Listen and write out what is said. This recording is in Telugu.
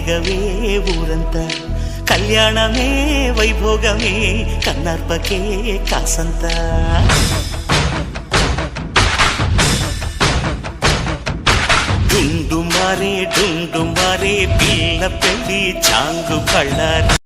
రేగవే ఊరంతా కళ్యాణమే వైభోగమే కన్నార్పకే కాసంత డుండు మారే పిల్ల పెళ్ళి చాంగు కళ్ళారి